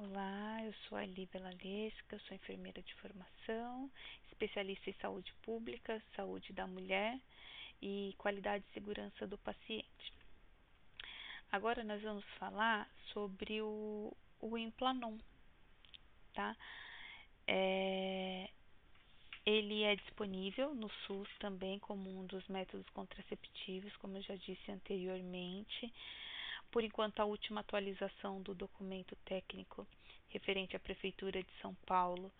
Olá, eu sou a Lívia Lalesca, eu sou enfermeira de formação, especialista em saúde pública, saúde da mulher e qualidade e segurança do paciente. Agora nós vamos falar sobre o Implanon, tá? Ele é disponível no SUS também como um dos métodos contraceptivos, como eu já disse anteriormente. Por enquanto, a última atualização do documento técnico referente à Prefeitura de São Paulo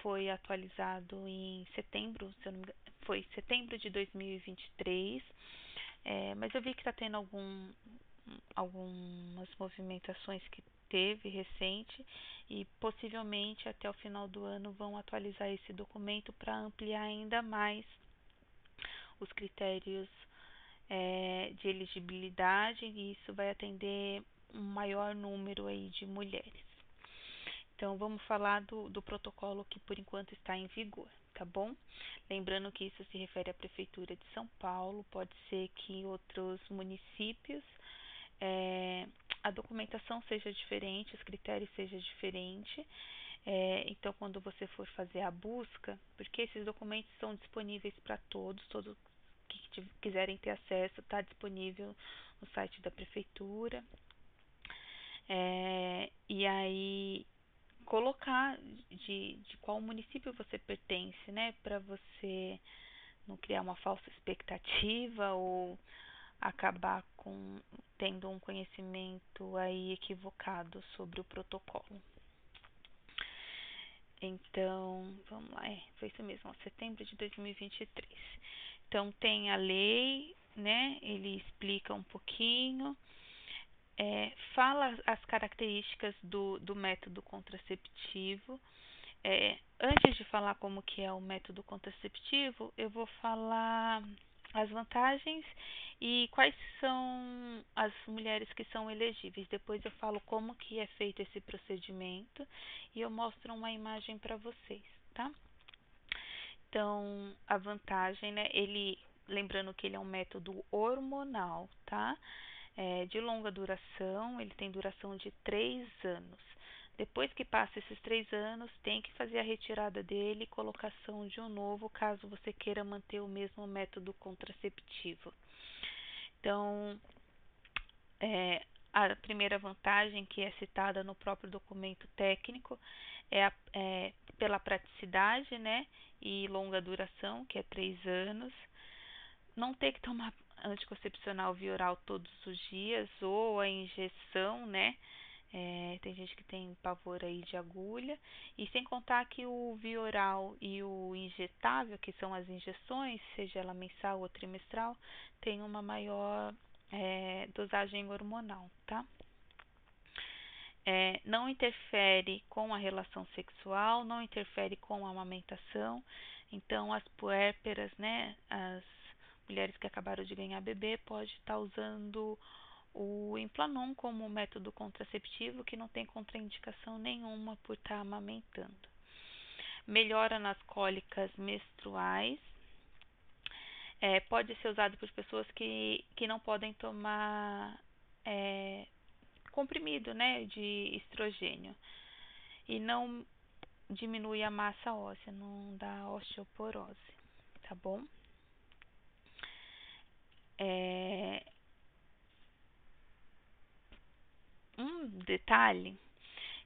foi atualizado em setembro, se eu não me engano, foi setembro de 2023, mas eu vi que está tendo algumas movimentações que teve recente e possivelmente até o final do ano vão atualizar esse documento para ampliar ainda mais os critérios de elegibilidade e isso vai atender um maior número aí de mulheres. Então vamos falar do protocolo que por enquanto está em vigor, tá bom? Lembrando que isso se refere à Prefeitura de São Paulo, pode ser que em outros municípios a documentação seja diferente, os critérios sejam diferentes. Então, quando você for fazer a busca, porque esses documentos são disponíveis para todos que quiserem ter acesso, está disponível no site da prefeitura. E aí colocar de qual município você pertence, né, para você não criar uma falsa expectativa ou acabar tendo um conhecimento aí equivocado sobre o protocolo. Então, vamos lá, foi isso mesmo, setembro de 2023. Então, tem a lei, né, ele explica um pouquinho, fala as características do método contraceptivo. Antes de falar como que é o método contraceptivo, eu vou falar as vantagens e quais são as mulheres que são elegíveis. Depois eu falo como que é feito esse procedimento e eu mostro uma imagem para vocês, tá? Então, a vantagem, né? Lembrando que ele é um método hormonal, tá? De longa duração, ele tem duração de 3 anos. Depois que passa esses 3 anos, tem que fazer a retirada dele e colocação de um novo, caso você queira manter o mesmo método contraceptivo. Então, a primeira vantagem, que é citada no próprio documento técnico, é pela praticidade, né, e longa duração, que é 3 anos. Não ter que tomar anticoncepcional via oral todos os dias ou a injeção, né? Tem gente que tem pavor aí de agulha. E sem contar que o via oral e o injetável, que são as injeções, seja ela mensal ou trimestral, tem uma maior dosagem hormonal, tá? Não interfere com a relação sexual, não interfere com a amamentação. Então, as puérperas, né, as mulheres que acabaram de ganhar bebê, pode estar usando o Implanon como método contraceptivo, que não tem contraindicação nenhuma por estar amamentando. Melhora nas cólicas menstruais. Pode ser usado por pessoas que não podem tomar comprimido, né, de estrogênio. E não diminui a massa óssea, não dá osteoporose, tá bom? Um detalhe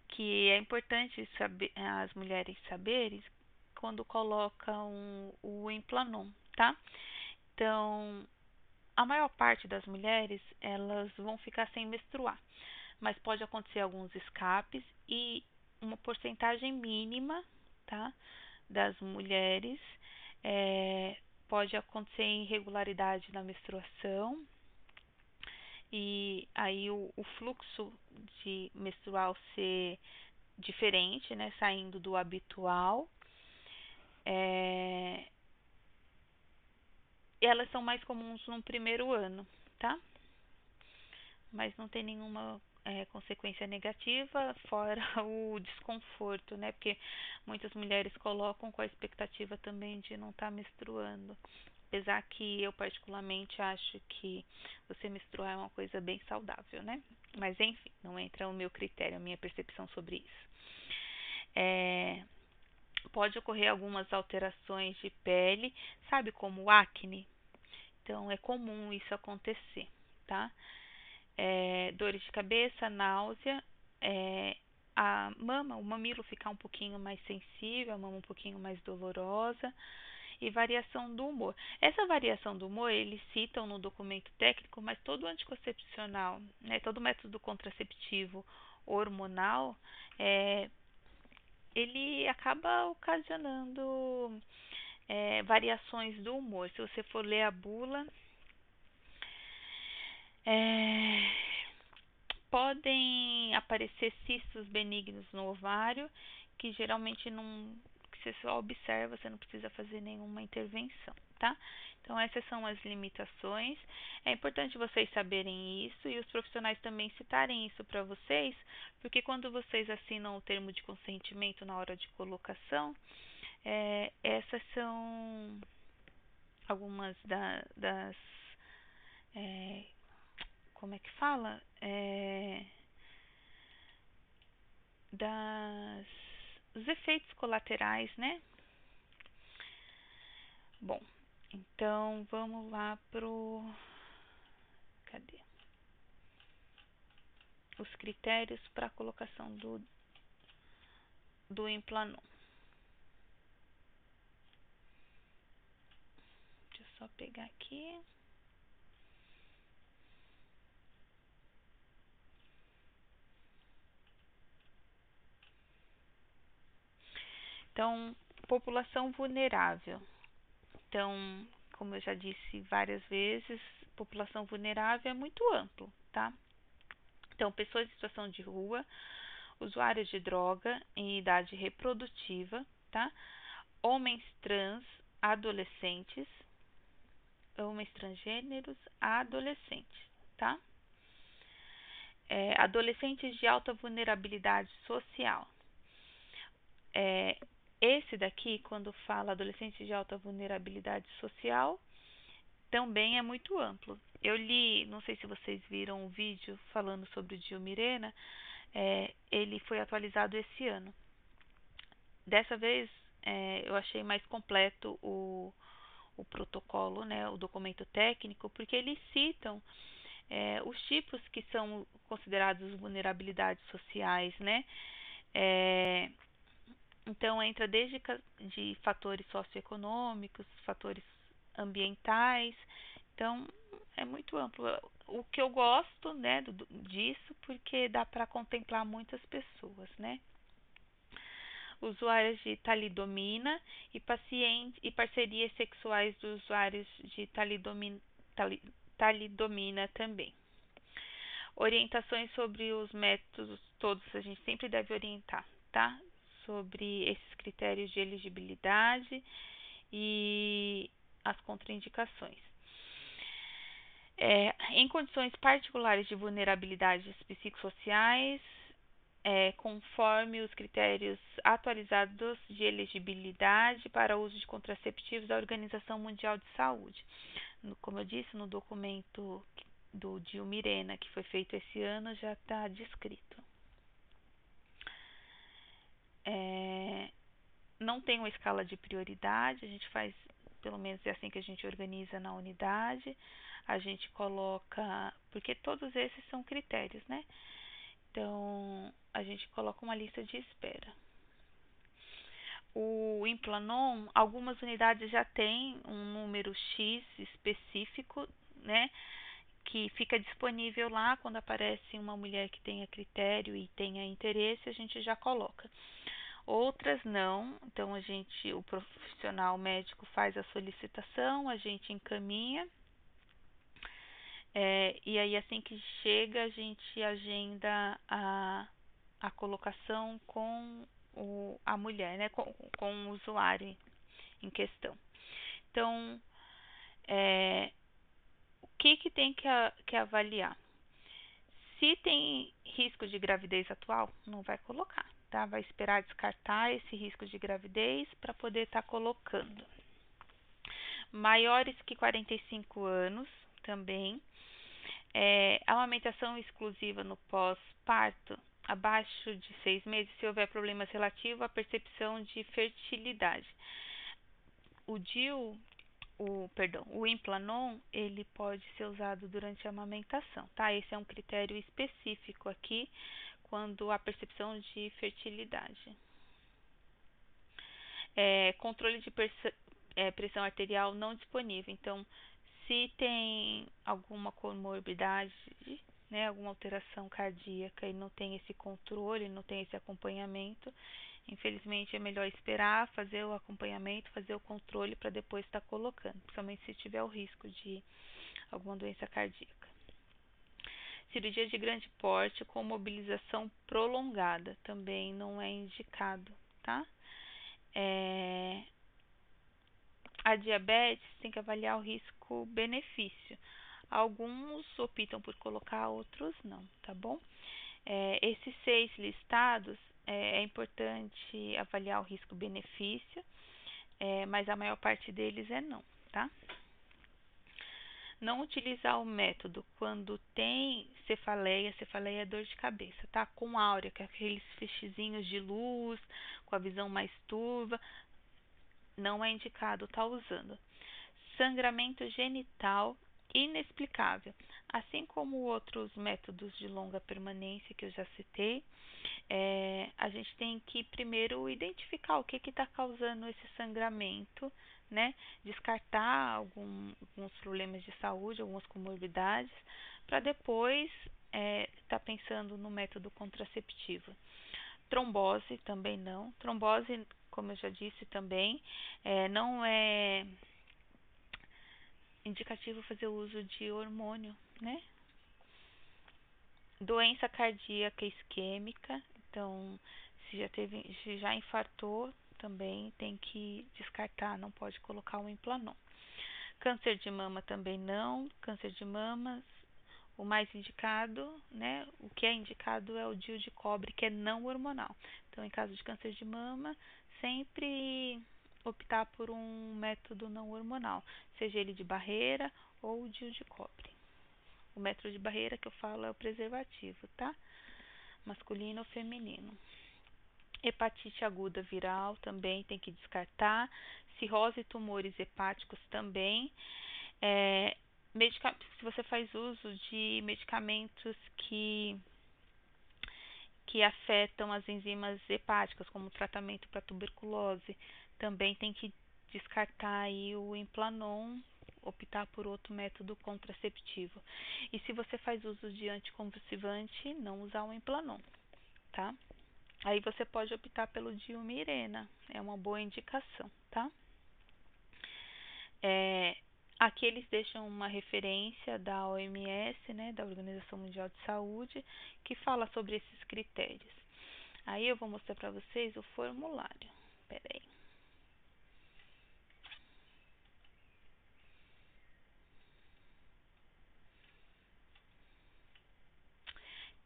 que é importante as mulheres saberem quando colocam o Implanon, tá? Então, a maior parte das mulheres, elas vão ficar sem menstruar, mas pode acontecer alguns escapes e uma porcentagem mínima, tá, das mulheres pode acontecer irregularidade na menstruação e aí o fluxo de menstrual ser diferente, né, saindo do habitual. Elas são mais comuns no primeiro ano, tá? Mas não tem nenhuma consequência negativa, fora o desconforto, né? Porque muitas mulheres colocam com a expectativa também de não estar menstruando. apesar que eu particularmente acho que você menstruar é uma coisa bem saudável, né? Mas enfim, não entra o meu critério, a minha percepção sobre isso. É, pode ocorrer algumas alterações de pele, sabe, como acne. Então é comum isso acontecer, tá? Dores de cabeça, náusea, a mama, o mamilo ficar um pouquinho mais sensível, a mama um pouquinho mais dolorosa e variação do humor. Essa variação do humor eles citam no documento técnico, mas todo anticoncepcional, né, todo método contraceptivo hormonal, ele acaba ocasionando variações do humor. Se você for ler a bula, é, podem aparecer cistos benignos no ovário, que geralmente não, que você só observa, você não precisa fazer nenhuma intervenção, tá? Então essas são as limitações. É importante vocês saberem isso e os profissionais também citarem isso para vocês, porque quando vocês assinam o termo de consentimento na hora de colocação, essas são algumas das é, como é que fala? Dos efeitos colaterais, né? Bom, então vamos lá pro. Cadê? Os critérios para a colocação do Implanon. Deixa eu só pegar aqui. Então, população vulnerável. Então, como eu já disse várias vezes, população vulnerável é muito amplo, tá? Então, pessoas em situação de rua, usuários de droga em idade reprodutiva, tá? Homens trans, adolescentes, homens transgêneros, adolescentes, tá? Adolescentes de alta vulnerabilidade social. Esse daqui, quando fala adolescentes de alta vulnerabilidade social, também é muito amplo. Eu li, não sei se vocês viram o vídeo falando sobre o Diomirena, ele foi atualizado esse ano. Dessa vez, eu achei mais completo o protocolo, né, o documento técnico, porque eles citam os tipos que são considerados vulnerabilidades sociais, né? Então entra desde de fatores socioeconômicos, fatores ambientais. Então é muito amplo. O que eu gosto, né, disso, porque dá para contemplar muitas pessoas, né? Usuários de talidomina e parcerias sexuais dos usuários de talidomina também. Orientações sobre os métodos, todos a gente sempre deve orientar, tá? Sobre esses critérios de elegibilidade e as contraindicações. Em condições particulares de vulnerabilidades psicossociais, conforme os critérios atualizados de elegibilidade para uso de contraceptivos da Organização Mundial de Saúde. Como eu disse, no documento do Diomirena, que foi feito esse ano, já está descrito. Não tem uma escala de prioridade, a gente faz, pelo menos é assim que a gente organiza na unidade, a gente coloca, porque todos esses são critérios, né? Então, a gente coloca uma lista de espera. O Implanon, algumas unidades já têm um número X específico, né? Que fica disponível lá quando aparece uma mulher que tenha critério e tenha interesse, a gente já coloca. Outras não, então o profissional médico faz a solicitação, a gente encaminha, e aí assim que chega a gente agenda a colocação com a mulher, né, com o usuário em questão. Então, o que tem que avaliar? Se tem risco de gravidez atual, não vai colocar, tá? Vai esperar descartar esse risco de gravidez para poder estar colocando. Maiores que 45 anos também. Amamentação exclusiva no pós-parto, abaixo de 6 meses, se houver problemas relativos à percepção de fertilidade. O DIU, o Implanon, ele pode ser usado durante a amamentação, tá? Esse é um critério específico aqui, quando há percepção de fertilidade. Controle de pressão arterial não disponível. Então, se tem alguma comorbidade, né, alguma alteração cardíaca e não tem esse controle, não tem esse acompanhamento, infelizmente é melhor esperar, fazer o acompanhamento, fazer o controle para depois estar colocando, principalmente se tiver o risco de alguma doença cardíaca. Cirurgia de grande porte com mobilização prolongada também não é indicado, tá? A diabetes tem que avaliar o risco-benefício. Alguns optam por colocar, outros não, tá bom? Esses 6 listados, é importante avaliar o risco-benefício, mas a maior parte deles é não, tá? Não utilizar o método quando tem cefaleia é dor de cabeça, tá? Com áurea, que é aqueles feixezinhos de luz, com a visão mais turva, não é indicado estar usando. Sangramento genital inexplicável, assim como outros métodos de longa permanência que eu já citei, a gente tem que primeiro identificar o que está causando esse sangramento, né? Descartar alguns problemas de saúde, algumas comorbidades, para depois estar pensando no método contraceptivo. Trombose também não. Trombose, como eu já disse também, não é indicativo fazer uso de hormônio, né? Doença cardíaca isquêmica, então se já infartou, também tem que descartar, não pode colocar o Implanon. Câncer de mama também não. Câncer de mamas, o mais indicado, né? O que é indicado é o DIU de cobre, que é não hormonal. Então, em caso de câncer de mama, sempre optar por um método não hormonal, seja ele de barreira ou o DIU de cobre. O método de barreira que eu falo é o preservativo, tá? Masculino ou feminino. Hepatite aguda viral também tem que descartar. Cirrose e tumores hepáticos também. Se você faz uso de medicamentos que afetam as enzimas hepáticas, como tratamento para tuberculose, também tem que descartar aí o Implanon, optar por outro método contraceptivo. E se você faz uso de anticonvulsivante, não usar o Implanon, tá? Aí você pode optar pelo Diumirena, é uma boa indicação, tá? Aqui eles deixam uma referência da OMS, né, da Organização Mundial de Saúde, que fala sobre esses critérios. Aí eu vou mostrar para vocês o formulário. Espera aí.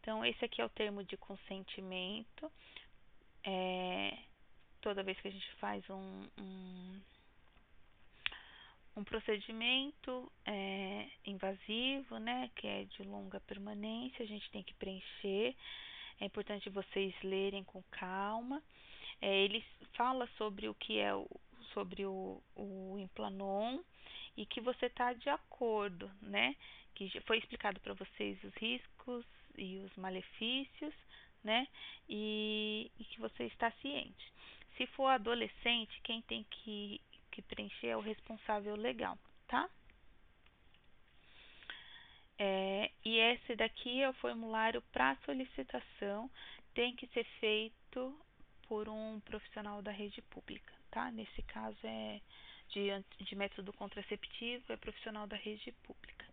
Então, esse aqui é o termo de consentimento. Toda vez que a gente faz um procedimento invasivo, né, que é de longa permanência, a gente tem que preencher. É importante vocês lerem com calma. Ele fala sobre o que é sobre o Implanon e que você está de acordo, né? Que já foi explicado para vocês os riscos e os malefícios, né? E que você está ciente. Se for adolescente, quem tem que preencher é o responsável legal, tá? E esse daqui é o formulário para solicitação, tem que ser feito por um profissional da rede pública, tá? Nesse caso é de método contraceptivo, é profissional da rede pública.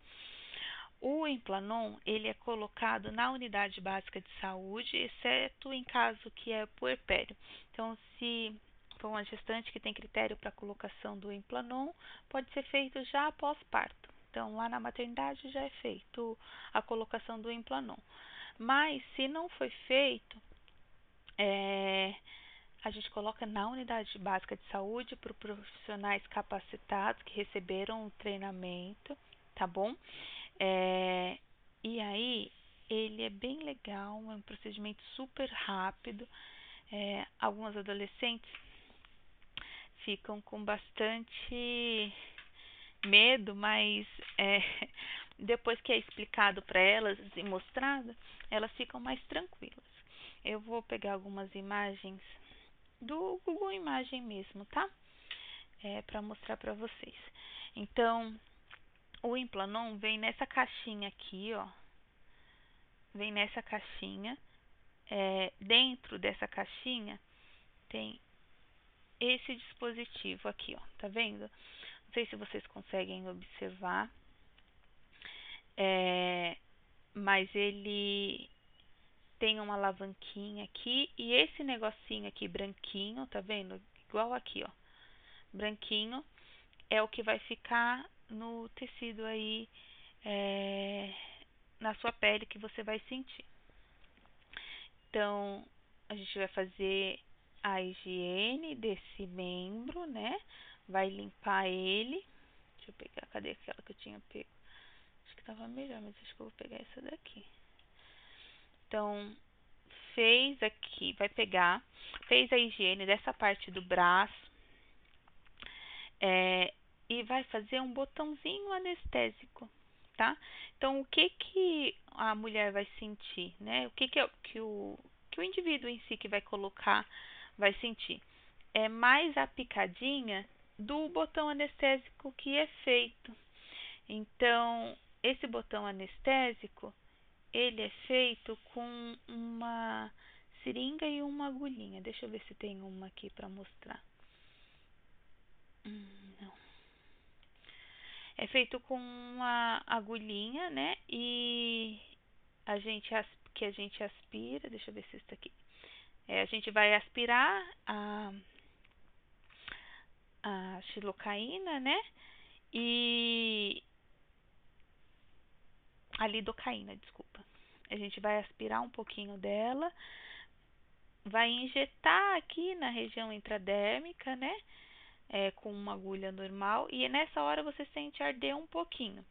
O Implanon, ele é colocado na unidade básica de saúde, exceto em caso que é puerpério. Então, se for uma gestante que tem critério para a colocação do Implanon, pode ser feito já após parto. Então, lá na maternidade já é feito a colocação do Implanon. Mas, se não foi feito, a gente coloca na unidade básica de saúde para profissionais capacitados que receberam o treinamento, tá bom? É, e aí, ele é bem legal, é um procedimento super rápido. Algumas adolescentes ficam com bastante medo, mas é, depois que é explicado para elas e mostrado, elas ficam mais tranquilas. Eu vou pegar algumas imagens do Google Imagem mesmo, tá? Para mostrar para vocês. Então, o Implanon vem nessa caixinha aqui, ó. Vem nessa caixinha. Dentro dessa caixinha tem esse dispositivo aqui, ó. Tá vendo? Não sei se vocês conseguem observar. Mas ele tem uma alavanquinha aqui e esse negocinho aqui branquinho, tá vendo? Igual aqui, ó. Branquinho é o que vai ficar no tecido aí, na sua pele, que você vai sentir. Então, a gente vai fazer a higiene desse membro, né? Vai limpar ele. Deixa eu pegar, cadê aquela que eu tinha pego? Acho que tava melhor, mas acho que eu vou pegar essa daqui. Então, fez aqui, fez a higiene dessa parte do braço, e vai fazer um botãozinho anestésico, tá? Então, o que que a mulher vai sentir, né? O que que o indivíduo em si que vai colocar vai sentir? É mais a picadinha do botão anestésico que é feito. Então, esse botão anestésico, ele é feito com uma seringa e uma agulhinha. Deixa eu ver se tem uma aqui para mostrar. Não. É feito com uma agulhinha, né? E que a gente aspira. Deixa eu ver se está aqui. A gente vai aspirar a xilocaína, né? E a lidocaína, desculpa. A gente vai aspirar um pouquinho dela, vai injetar aqui na região intradérmica, né? Com uma agulha normal, e nessa hora você sente arder um pouquinho,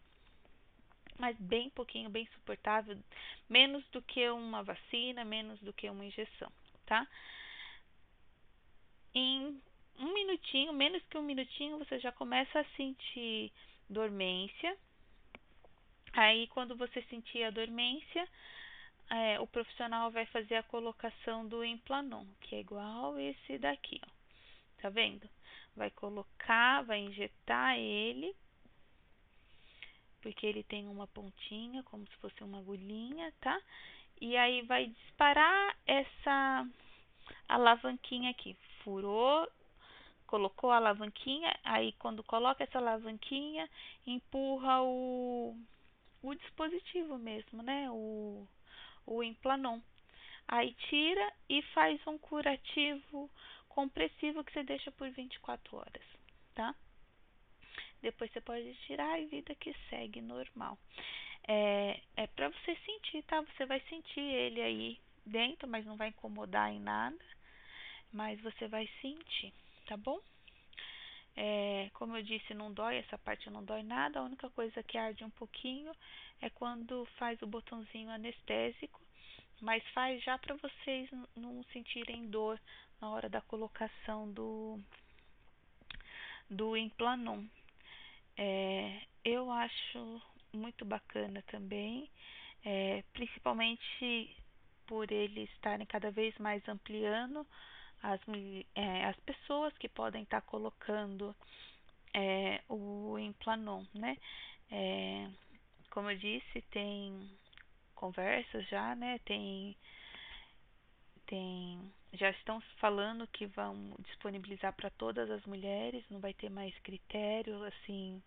mas bem pouquinho, bem suportável, menos do que uma vacina, menos do que uma injeção, tá? Em um minutinho, menos que um minutinho, você já começa a sentir dormência. Aí, quando você sentir a dormência, o profissional vai fazer a colocação do Implanon, que é igual esse daqui, ó. Tá vendo? Vai colocar, vai injetar ele, porque ele tem uma pontinha, como se fosse uma agulhinha, tá? E aí vai disparar essa alavanquinha aqui. Furou, colocou a alavanquinha, aí quando coloca essa alavanquinha, empurra o dispositivo mesmo, né? O Implanon. Aí tira e faz um curativo compressivo que você deixa por 24 horas, tá? Depois você pode tirar e vida que segue normal. É para você sentir, tá? Você vai sentir ele aí dentro, mas não vai incomodar em nada. Mas você vai sentir, tá bom? Como eu disse, não dói, essa parte não dói nada. A única coisa que arde um pouquinho é quando faz o botãozinho anestésico, mas faz já para vocês não sentirem dor na hora da colocação do Implanon. Eu acho muito bacana também, principalmente por eles estarem cada vez mais ampliando as pessoas que podem estar colocando o Implanon, né? Como eu disse, tem conversas já, né? Já estão falando que vão disponibilizar para todas as mulheres, não vai ter mais critério assim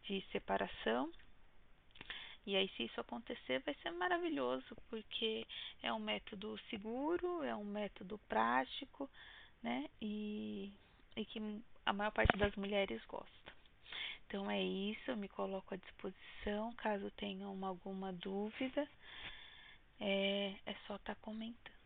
de separação. E aí, se isso acontecer, vai ser maravilhoso, porque é um método seguro, é um método prático, né? E que a maior parte das mulheres gosta. Então é isso, eu me coloco à disposição, caso tenham alguma dúvida, é só estar comentando.